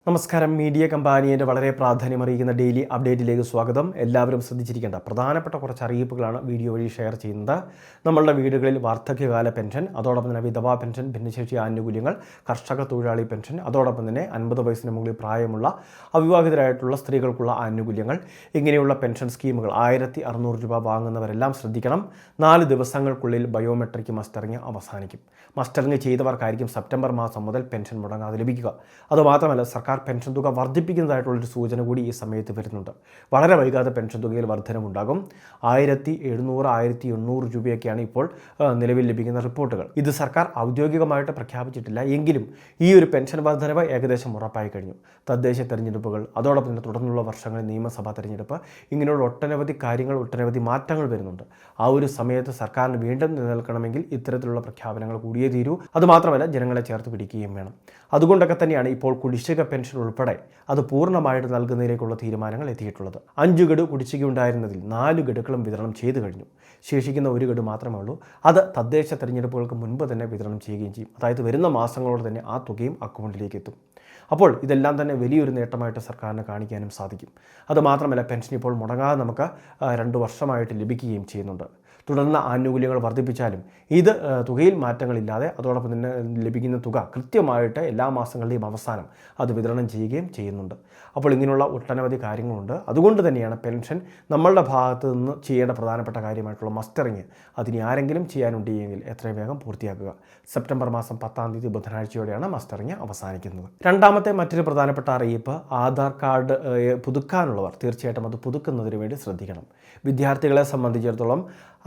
നമസ്കാരം. മീഡിയ കമ്പാനിയുടെ വളരെ പ്രാധാന്യമറിയിക്കുന്ന ഡെയിലി അപ്ഡേറ്റിലേക്ക് സ്വാഗതം. എല്ലാവരും ശ്രദ്ധിച്ചിരിക്കേണ്ട പ്രധാനപ്പെട്ട കുറച്ച് അറിയിപ്പുകളാണ് വീഡിയോ വഴി ഷെയർ ചെയ്യുന്നത്. നമ്മളുടെ വീടുകളിൽ വാർദ്ധക്യകാല പെൻഷൻ, അതോടൊപ്പം തന്നെ വിധവാ പെൻഷൻ, ഭിന്നശേഷി ആനുകൂല്യങ്ങൾ, കർഷക തൊഴിലാളി പെൻഷൻ, അതോടൊപ്പം തന്നെ 50 വയസ്സിന് മുകളിൽ പ്രായമുള്ള അവിവാഹിതരായിട്ടുള്ള സ്ത്രീകൾക്കുള്ള ആനുകൂല്യങ്ങൾ, ഇങ്ങനെയുള്ള പെൻഷൻ സ്കീമുകൾ 1600 രൂപ വാങ്ങുന്നവരെല്ലാം ശ്രദ്ധിക്കണം. 4 ദിവസങ്ങൾക്കുള്ളിൽ ബയോമെട്രിക് മസ്റ്ററിങ് അവസാനിക്കും. മസ്റ്ററിങ് ചെയ്തവർക്കായിരിക്കും സെപ്റ്റംബർ മാസം മുതൽ പെൻഷൻ മുടങ്ങാതെ ലഭിക്കുക. അതുമാത്രമല്ല, സർക്കാർ പെൻഷൻ തുക വർദ്ധിപ്പിക്കുന്നതായിട്ടുള്ളൊരു സൂചന കൂടി ഈ സമയത്ത് വരുന്നുണ്ട്. വളരെ വൈകാതെ പെൻഷൻ തുകയിൽ വർധനമുണ്ടാകും. 1700 1800 രൂപയൊക്കെയാണ് ഇപ്പോൾ നിലവിൽ ലഭിക്കുന്ന റിപ്പോർട്ടുകൾ. ഇത് സർക്കാർ ഔദ്യോഗികമായിട്ട് പ്രഖ്യാപിച്ചിട്ടില്ല എങ്കിലും ഈ ഒരു പെൻഷൻ വർധനവ് ഏകദേശം ഉറപ്പായി കഴിഞ്ഞു. തദ്ദേശ തെരഞ്ഞെടുപ്പുകൾ, അതോടൊപ്പം തന്നെ തുടർന്നുള്ള വർഷങ്ങളിൽ നിയമസഭാ തെരഞ്ഞെടുപ്പ്, ഇങ്ങനെയുള്ള ഒട്ടനവധി കാര്യങ്ങൾ, ഒട്ടനവധി മാറ്റങ്ങൾ വരുന്നുണ്ട്. ആ ഒരു സമയത്ത് സർക്കാരിന് വീണ്ടും നിലനിൽക്കണമെങ്കിൽ ഇത്തരത്തിലുള്ള പ്രഖ്യാപനങ്ങൾ കൂടിയേ തീരൂ. അതുമാത്രമല്ല, ജനങ്ങളെ ചേർത്ത് പിടിക്കുകയും വേണം. അതുകൊണ്ടൊക്കെ തന്നെയാണ് ഇപ്പോൾ കുടിശ്ശിക പെൻഷൻ ഉൾപ്പെടെ അത് പൂർണ്ണമായിട്ട് നൽകുന്നതിലേക്കുള്ള തീരുമാനങ്ങൾ എത്തിയിട്ടുള്ളത്. 5 ഗഡു കുടിശ്ശിക ഉണ്ടായിരുന്നതിൽ 4 ഗഡുക്കളും വിതരണം ചെയ്തു കഴിഞ്ഞു. ശേഷിക്കുന്ന 1 ഗഡു മാത്രമേ ഉള്ളൂ. അത് തദ്ദേശ തെരഞ്ഞെടുപ്പുകൾക്ക് മുൻപ് തന്നെ വിതരണം ചെയ്യുകയും ചെയ്യും. അതായത് വരുന്ന മാസങ്ങളോട് തന്നെ ആ തുകയും അക്കൗണ്ടിലേക്ക് എത്തും. അപ്പോൾ ഇതെല്ലാം തന്നെ വലിയൊരു നേട്ടമായിട്ട് സർക്കാരിന് കാണിക്കാനും സാധിക്കും. അതുമാത്രമല്ല, പെൻഷൻ ഇപ്പോൾ മുടങ്ങാതെ നമുക്ക് 2 വർഷമായിട്ട് ലഭിക്കുകയും ചെയ്യുന്നുണ്ട്. തുടർന്ന് ആനുകൂല്യങ്ങൾ വർദ്ധിപ്പിച്ചാലും ഇത് തുകയിൽ മാറ്റങ്ങളില്ലാതെ, അതോടൊപ്പം തന്നെ ലഭിക്കുന്ന തുക കൃത്യമായിട്ട് എല്ലാ മാസങ്ങളുടെയും അവസാനം അത് വിതരണം ചെയ്യുകയും ചെയ്യുന്നുണ്ട്. അപ്പോൾ ഇങ്ങനെയുള്ള ഒട്ടനവധി കാര്യങ്ങളുണ്ട്. അതുകൊണ്ട് തന്നെയാണ് പെൻഷൻ നമ്മളുടെ ഭാഗത്ത് നിന്ന് ചെയ്യേണ്ട പ്രധാനപ്പെട്ട കാര്യമായിട്ടുള്ള മസ്റ്ററിങ് അതിന് ആരെങ്കിലും ചെയ്യാനുണ്ട് എങ്കിൽ എത്രയും വേഗം പൂർത്തിയാക്കുക. സെപ്റ്റംബർ മാസം 10-ാം തീയതി ബുധനാഴ്ചയോടെയാണ് മസ്റ്ററിങ് അവസാനിക്കുന്നത്. രണ്ടാമത്തെ മറ്റൊരു പ്രധാനപ്പെട്ട അറിയിപ്പ്, ആധാർ കാർഡ് പുതുക്കാനുള്ളവർ തീർച്ചയായിട്ടും അത് പുതുക്കുന്നതിന് വേണ്ടി ശ്രദ്ധിക്കണം. വിദ്യാർത്ഥികളെ സംബന്ധിച്ചിടത്തോളം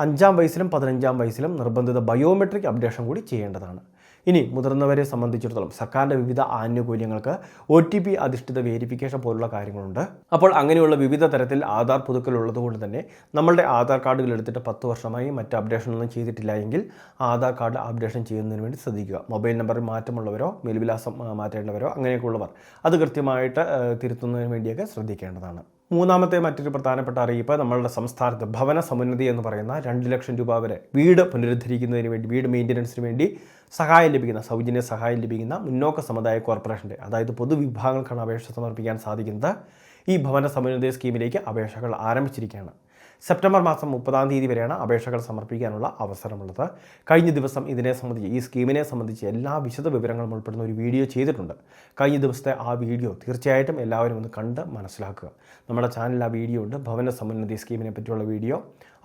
5-ാം വയസ്സിലും 15-ാം വയസ്സിലും നിർബന്ധിത ബയോമെട്രിക് അപ്ഡേഷൻ കൂടി ചെയ്യേണ്ടതാണ്. ഇനി മുതിർന്നവരെ സംബന്ധിച്ചിടത്തോളം സർക്കാരിൻ്റെ വിവിധ ആനുകൂല്യങ്ങൾക്ക് OTP അധിഷ്ഠിത വേരിഫിക്കേഷൻ പോലുള്ള കാര്യങ്ങളുണ്ട്. അപ്പോൾ അങ്ങനെയുള്ള വിവിധ തരത്തിൽ ആധാർ പുതുക്കൽ ഉള്ളതുകൊണ്ട് തന്നെ നമ്മളുടെ ആധാർ കാർഡുകൾ എടുത്തിട്ട് 10 വർഷമായി മറ്റ് അപ്ഡേഷനൊന്നും ചെയ്തിട്ടില്ല എങ്കിൽ ആധാർ കാർഡ് അപ്ഡേഷൻ ചെയ്യുന്നതിന് വേണ്ടി ശ്രദ്ധിക്കുക. മൊബൈൽ നമ്പറിൽ മാറ്റമുള്ളവരോ മേൽവിലാസം മാറ്റേണ്ടവരോ അങ്ങനെയൊക്കെയുള്ളവർ അത് കൃത്യമായിട്ട് തിരുത്തുന്നതിന് വേണ്ടിയൊക്കെ ശ്രദ്ധിക്കേണ്ടതാണ്. മൂന്നാമത്തെ മറ്റൊരു പ്രധാനപ്പെട്ട അറിയിപ്പ്, നമ്മളുടെ സംസ്ഥാനത്ത് ഭവന സമുന്നതി എന്ന് പറയുന്ന 2 ലക്ഷം രൂപ വരെ വീട് പുനരുദ്ധരിക്കുന്നതിന് വേണ്ടി, വീട് മെയിൻ്റനൻസിന് വേണ്ടി സഹായം ലഭിക്കുന്ന, സൗജന്യ സഹായം ലഭിക്കുന്ന മുന്നോക്ക സമുദായ കോർപ്പറേഷൻ്റെ, അതായത് പൊതുവിഭാഗങ്ങൾക്കാണ് അപേക്ഷ സമർപ്പിക്കാൻ സാധിക്കുന്നത്. ഈ ഭവന സമുന്നതി സ്കീമിലേക്ക് അപേക്ഷകൾ ആരംഭിച്ചിരിക്കുകയാണ്. സെപ്റ്റംബർ മാസം 30-ാം തീയതി വരെയാണ് അപേക്ഷകൾ സമർപ്പിക്കാനുള്ള അവസരമുള്ളത്. കഴിഞ്ഞ ദിവസം ഇതിനെ സംബന്ധിച്ച്, ഈ സ്കീമിനെ സംബന്ധിച്ച് എല്ലാ വിശദ വിവരങ്ങളും ഉൾപ്പെടുന്ന ഒരു വീഡിയോ ചെയ്തിട്ടുണ്ട്. കഴിഞ്ഞ ദിവസത്തെ ആ വീഡിയോ തീർച്ചയായിട്ടും എല്ലാവരും ഒന്ന് കണ്ട് മനസ്സിലാക്കുക. നമ്മുടെ ചാനലിൽ ആ വീഡിയോ ഉണ്ട്, ഭവന സമുന്നതി സ്കീമിനെ പറ്റിയുള്ള വീഡിയോ.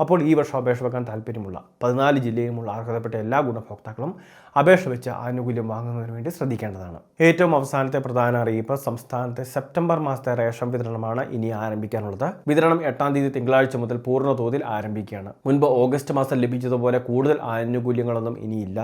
അപ്പോൾ ഈ വർഷം അപേക്ഷ വെക്കാൻ താല്പര്യമുള്ള 14 ജില്ലയിലുമുള്ള അർഹതപ്പെട്ട എല്ലാ ഗുണഭോക്താക്കളും അപേക്ഷ വെച്ച് ആനുകൂല്യം വാങ്ങുന്നതിന് വേണ്ടി ശ്രദ്ധിക്കേണ്ടതാണ്. ഏറ്റവും അവസാനത്തെ പ്രധാന അറിയിപ്പ്, സംസ്ഥാനത്തെ സെപ്റ്റംബർ മാസത്തെ റേഷൻ വിതരണമാണ് ഇനി ആരംഭിക്കാനുള്ളത്. വിതരണം 8-ാം തീയതി തിങ്കളാഴ്ച മുതൽ പൂർണ്ണ തോതിൽ ആരംഭിക്കുകയാണ്. മുൻപ് ഓഗസ്റ്റ് മാസം ലഭിച്ചതുപോലെ കൂടുതൽ ആനുകൂല്യങ്ങളൊന്നും ഇനിയില്ല.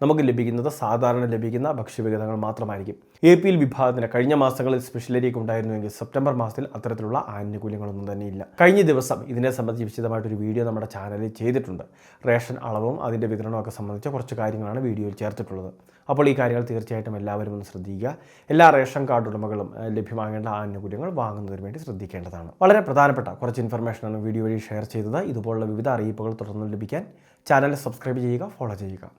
നമുക്ക് ലഭിക്കുന്നത് സാധാരണ ലഭിക്കുന്ന ഭക്ഷ്യവിഹിതങ്ങൾ മാത്രമായിരിക്കും. APL വിഭാഗത്തിന് കഴിഞ്ഞ മാസങ്ങളിൽ സ്പെഷ്യൽ അരിയൊക്കെ ഉണ്ടായിരുന്നുവെങ്കിൽ സെപ്റ്റംബർ മാസത്തിൽ അത്തരത്തിലുള്ള ആനുകൂല്യങ്ങളൊന്നും തന്നെ ഇല്ല. കഴിഞ്ഞ ദിവസം ഇതിനെ സംബന്ധിച്ച് വിശദമായിട്ടൊരു വീഡിയോ നമ്മുടെ ചാനലിൽ ചെയ്തിട്ടുണ്ട്. റേഷൻ അളവും അതിൻ്റെ വിതരണമൊക്കെ സംബന്ധിച്ച കുറച്ച് കാര്യങ്ങളാണ് വീഡിയോയിൽ ചേർത്തിട്ടുള്ളത്. അപ്പോൾ ഈ കാര്യങ്ങൾ തീർച്ചയായിട്ടും എല്ലാവരും ഒന്ന് ശ്രദ്ധിക്കുക. എല്ലാ റേഷൻ കാർഡ് ഉടമകളും ലഭ്യമാകേണ്ട ആനുകൂല്യങ്ങൾ വാങ്ങുന്നതിന് വേണ്ടി ശ്രദ്ധിക്കേണ്ടതാണ്. വളരെ പ്രധാനപ്പെട്ട കുറച്ച് ഇൻഫർമേഷനാണ് വീഡിയോ വഴി ഷെയർ ചെയ്തത്. ഇതുപോലുള്ള വിവിധ അറിയിപ്പുകൾ തുടർന്ന് ലഭിക്കാൻ ചാനൽ സബ്സ്ക്രൈബ് ചെയ്യുക, ഫോളോ ചെയ്യുക.